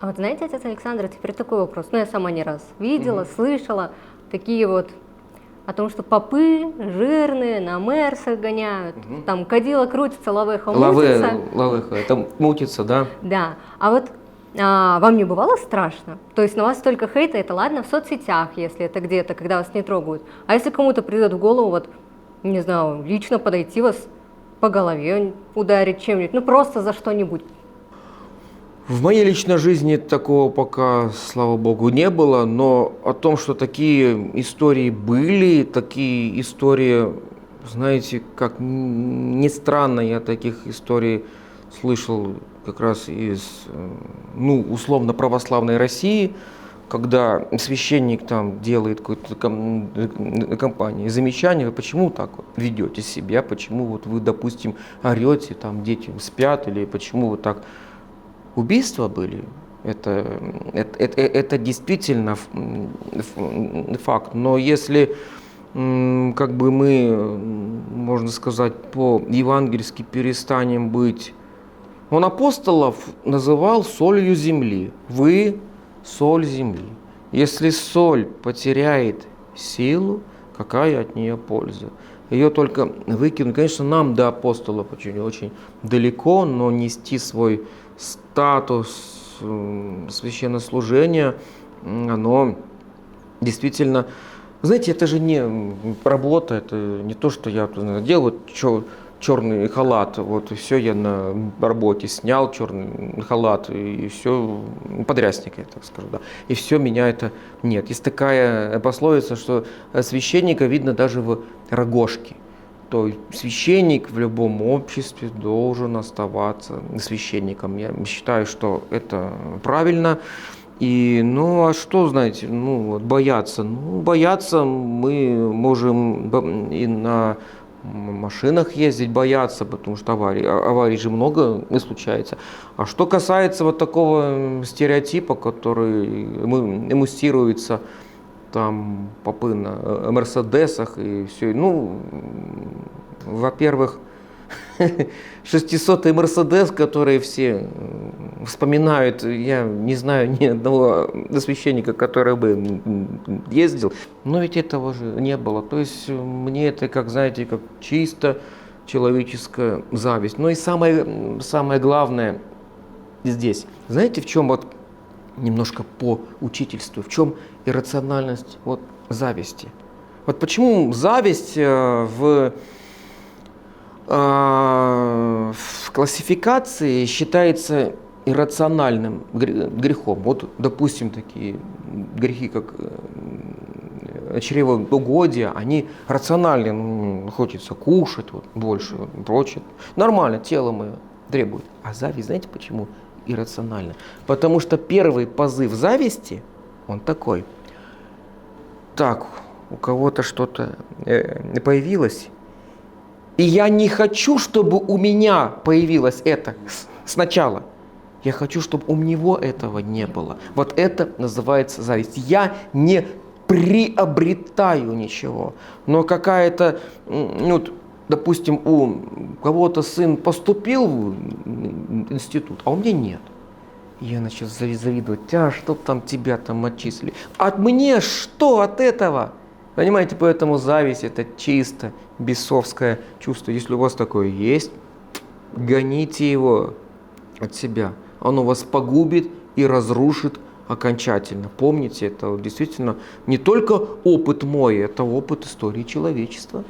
А вот знаете, отец Александр, теперь такой вопрос. Ну, я сама не раз видела, слышала такие вот о том, что попы жирные на мерсах гоняют, там кадила крутится, лавеха мутится. Лавеха, это мутится, да? Да, а вот вам не бывало страшно? То есть на вас столько хейта, это ладно в соцсетях, если это где-то, когда вас не трогают. А если кому-то придет в голову, вот, не знаю, лично подойти вас по голове ударить чем-нибудь, ну просто за что-нибудь? В моей личной жизни такого пока, слава богу, не было, но о том, что такие истории были, такие истории, знаете, как ни странно, я таких историй слышал как раз из, ну, условно православной России, когда священник там делает какую-то компании замечание, вы почему так вот ведете себя, почему вот вы, допустим, орете, там дети спят, или почему вы так. Убийства были, это действительно факт, но если как бы мы, можно сказать, по-евангельски перестанем быть, он апостолов называл солью земли, вы соль земли. Если соль потеряет силу, какая от нее польза? Ее только выкинуть. Конечно, нам до апостолов очень далеко, но нести свой статус священнослужения, оно действительно, знаете, это же не работа, это не то, что я делаю черный халат, вот и все, я на работе снял черный халат, и все, подрясник, я так скажу, да, и все, меня это нет. Есть такая пословица, что священника видно даже в рогожке. То священник в любом обществе должен оставаться священником. Я считаю, что это правильно. И, ну, а что, знаете, ну, бояться? Ну, бояться мы можем и на машинах ездить, бояться, потому что аварий же много не случается. А что касается вот такого стереотипа, который муссируется, там попы на мерседесах и все. Ну, во-первых, 600-й мерседес, который все вспоминают, я не знаю ни одного священника, который бы ездил, но ведь этого же не было. То есть мне это, как, знаете, как чисто человеческая зависть. Ну и самое главное здесь, знаете, в чем вот немножко по учительству, в чем иррациональность вот зависти. Вот почему зависть в классификации считается иррациональным грехом. Вот, допустим, такие грехи, как чревоугодие, они рациональны, ну, хочется кушать вот, больше, вот, прочее. Нормально, тело мое требует. А зависть, знаете почему иррационально? Потому что первый позыв зависти, он такой. Так, у кого-то что-то появилось, и я не хочу, чтобы у меня появилось это сначала. Я хочу, чтобы у него этого не было. Вот это называется зависть. Я не приобретаю ничего, но какая-то, ну, допустим, у кого-то сын поступил в институт, а у меня нет. Я начал завидовать, а что там тебя там отчислили? А мне что от этого? Понимаете, поэтому зависть — это чисто бесовское чувство. Если у вас такое есть, гоните его от себя. Оно вас погубит и разрушит окончательно. Помните, это действительно не только опыт мой, это опыт истории человечества.